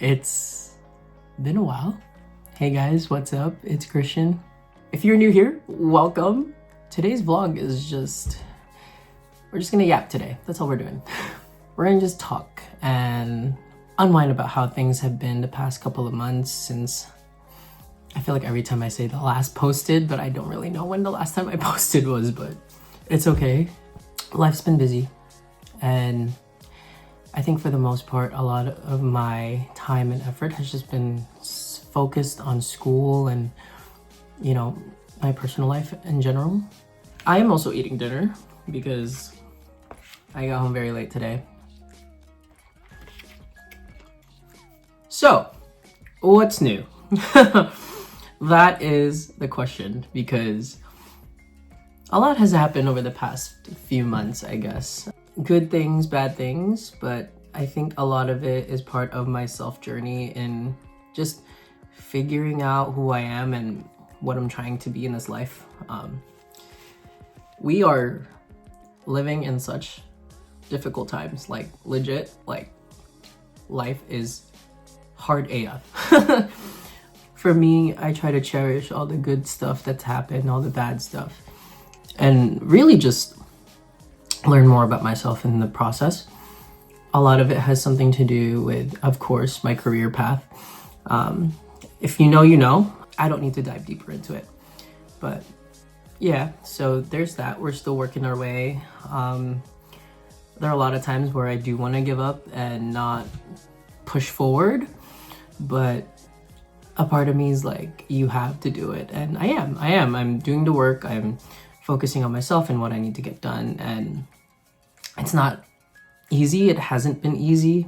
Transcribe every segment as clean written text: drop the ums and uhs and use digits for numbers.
It's been a while. Hey guys, what's up? It's Christian. If you're new here, welcome. Today's vlog is we're just gonna yap today. That's all we're doing. We're gonna just talk and unwind about how things have been the past couple of months since I feel like every time I say the last posted, but I don't really know when the last time I posted was, but it's okay. Life's been busy, and I think for the most part, a lot of my time and effort has just been focused on school and, you know, my personal life in general. I am also eating dinner because I got home very late today. So, what's new? That is the question, because a lot has happened over the past few months, I guess. Good things, bad things, but I think a lot of it is part of my self journey in just figuring out who I am and what I'm trying to be in this life. We are living in such difficult times, like legit, like life is hard AF. For me, I try to cherish all the good stuff that's happened, all the bad stuff, and really just learn more about myself in the process. A lot of it has something to do with, of course, my career path. If you know, you know. I don't need to dive deeper into it. But yeah, so there's that. We're still working our way. There are a lot of times where I do want to give up and not push forward, but a part of me is like, you have to do it. And I am. I'm doing the work. I'm focusing on myself and what I need to get done. And it's not easy. It hasn't been easy.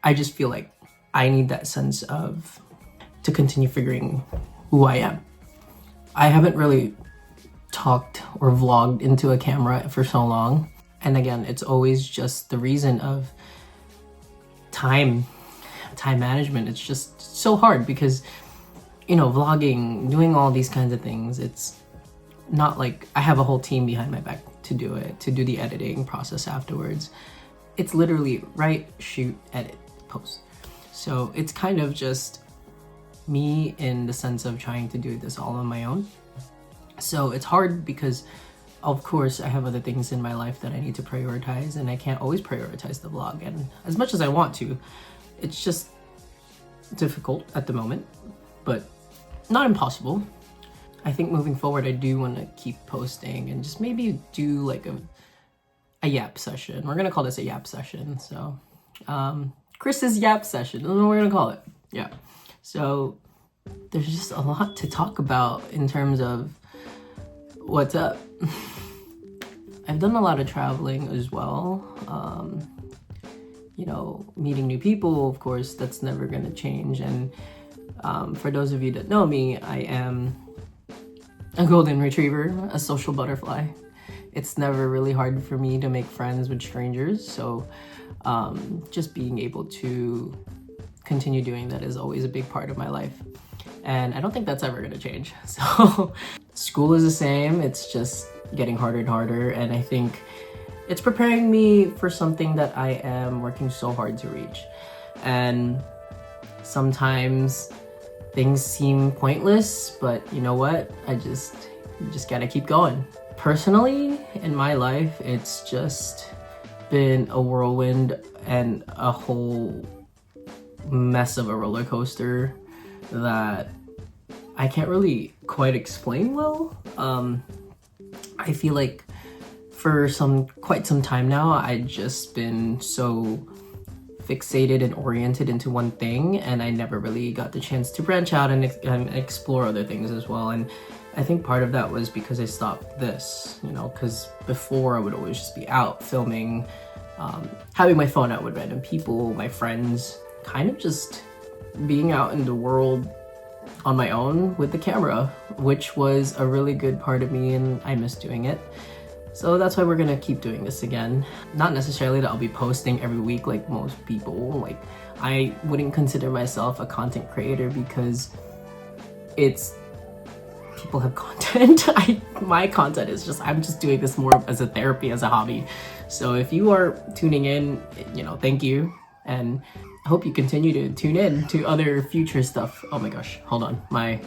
I just feel like I need that sense of to continue figuring who I am. I haven't really talked or vlogged into a camera for so long. And again, it's always just the reason of time management. It's just so hard because, you know, vlogging, doing all these kinds of things, it's not like I have a whole team behind my back to do it, to do the editing process afterwards. It's literally write, shoot, edit, post. So it's kind of just me in the sense of trying to do this all on my own. So it's hard because, of course, I have other things in my life that I need to prioritize, and I can't always prioritize the vlog. And as much as I want to, it's just difficult at the moment, but not impossible. I think moving forward, I do want to keep posting and just maybe do like a yap session. We're gonna call this a yap session. So Chris's yap session, that's what we're gonna call it. Yeah. So there's just a lot to talk about in terms of what's up. I've done a lot of traveling as well. You know, meeting new people, of course, that's never gonna change. And for those of you that know me, I am a golden retriever, a social butterfly. It's never really hard for me to make friends with strangers. So just being able to continue doing that is always a big part of my life. And I don't think that's ever gonna change. So school is the same, it's just getting harder and harder. And I think it's preparing me for something that I am working so hard to reach. And sometimes things seem pointless, but you know what? You just gotta keep going. Personally, in my life, it's just been a whirlwind and a whole mess of a roller coaster that I can't really quite explain well. I feel like for quite some time now, I've just been so fixated and oriented into one thing, and I never really got the chance to branch out and explore other things as well. And I think part of that was because I stopped this, you know, because before I would always just be out filming, having my phone out with random people, my friends, kind of just being out in the world on my own with the camera, which was a really good part of me, and I miss doing it. So that's why we're gonna keep doing this again. Not necessarily that I'll be posting every week like most people. Like, I wouldn't consider myself a content creator because people have content. My content is just, I'm just doing this more as a therapy, as a hobby. So if you are tuning in, you know, thank you. and I hope you continue to tune in to other future stuff. Oh my gosh, hold on, my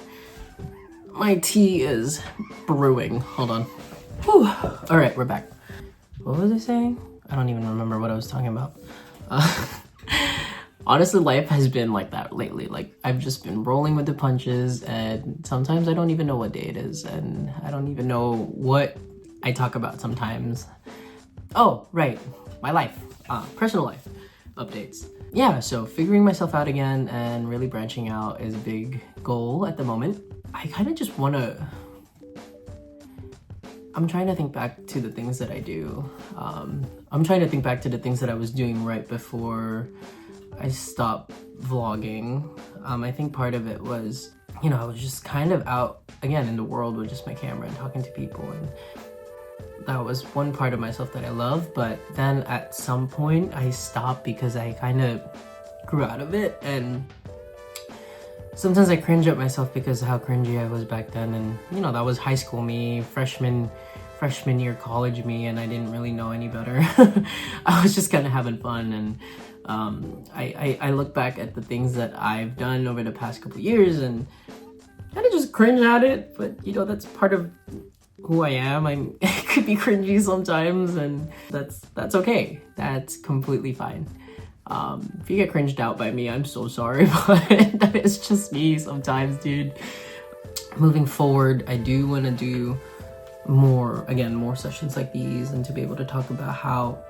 tea is brewing. Hold on. Whew. All right, we're back. What was I saying? I don't even remember what I was talking about. Honestly, life has been like that lately. Like, I've just been rolling with the punches, and sometimes I don't even know what day it is, and I don't even know what I talk about sometimes. Oh, right, my life, personal life updates. Yeah, so figuring myself out again and really branching out is a big goal at the moment. I kind of just want to... I'm trying to think back to the things that I do. I'm trying to think back to the things that I was doing right before I stopped vlogging. I think part of it was, you know, I was just kind of out again in the world with just my camera and talking to people, and that was one part of myself that I love. But then at some point I stopped because I kind of grew out of it, and sometimes I cringe at myself because of how cringy I was back then. And you know, that was high school me, freshman year college me, and I didn't really know any better. I was just kind of having fun, and I look back at the things that I've done over the past couple years and kind of just cringe at it. But you know, that's part of who I am. I could be cringy sometimes, and that's okay. That's completely fine. If you get cringed out by me, I'm so sorry, but that is just me sometimes, dude. Moving forward, I do want to do more sessions like these, and to be able to talk about how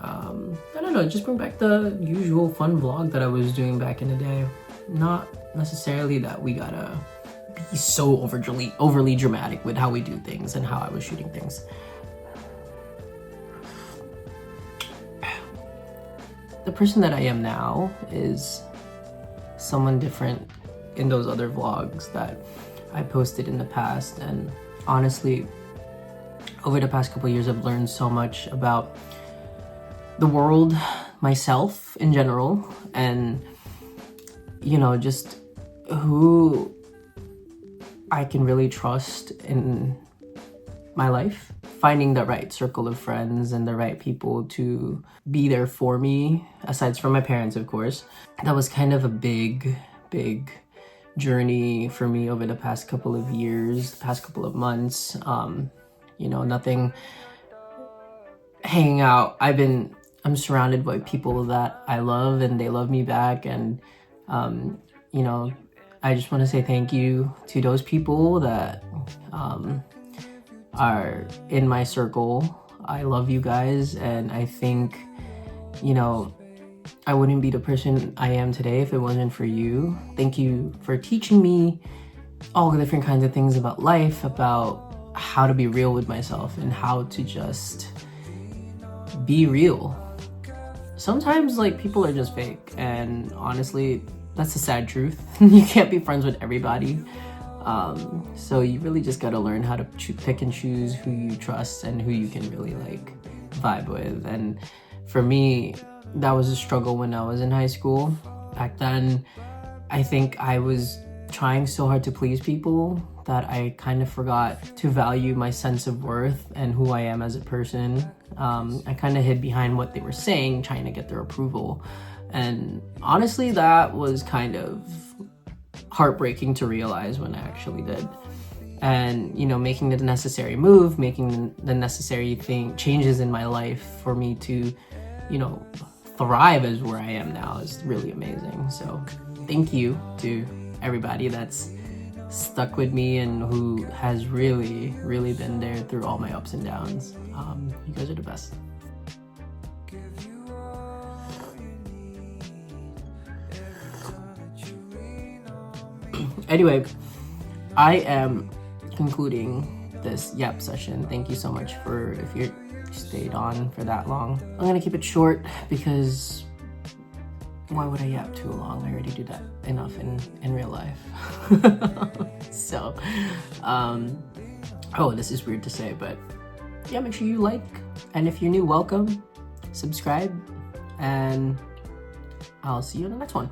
I don't know, just bring back the usual fun vlog that I was doing back in the day. Not necessarily that we gotta be so overly dramatic with how we do things and how I was shooting things. The person that I am now is someone different in those other vlogs that I posted in the past. And honestly, over the past couple of years, I've learned so much about the world, myself in general, and you know, just who I can really trust in my life. Finding the right circle of friends and the right people to be there for me, aside from my parents, of course. That was kind of a big journey for me over the past couple of years, past couple of months. You know, nothing hanging out. I'm surrounded by people that I love, and they love me back. And you know, I just want to say thank you to those people that are in my circle. I love you guys, and I think, you know, I wouldn't be the person I am today if it wasn't for you. Thank you for teaching me all the different kinds of things about life, about how to be real with myself and how to just be real. Sometimes, like, people are just fake, and honestly, that's the sad truth. You can't be friends with everybody. So you really just gotta learn how to pick and choose who you trust and who you can really like vibe with. And for me, that was a struggle when I was in high school. Back then, I think I was trying so hard to please people that I kind of forgot to value my sense of worth and who I am as a person. I kind of hid behind what they were saying, trying to get their approval. And honestly, that was kind of heartbreaking to realize when I actually did. And, you know, making the necessary move, making the necessary changes in my life for me to, you know, thrive as where I am now is really amazing. So thank you to everybody that's stuck with me and who has really been there through all my ups and downs. You guys are the best. Anyway, I am concluding this yap session. Thank you so much for if you stayed on for that long. I'm gonna keep it short because why would I yap too long? I already do that enough in real life. So, oh, this is weird to say, but yeah, make sure you like, and if you're new, welcome, subscribe, and I'll see you in the next one.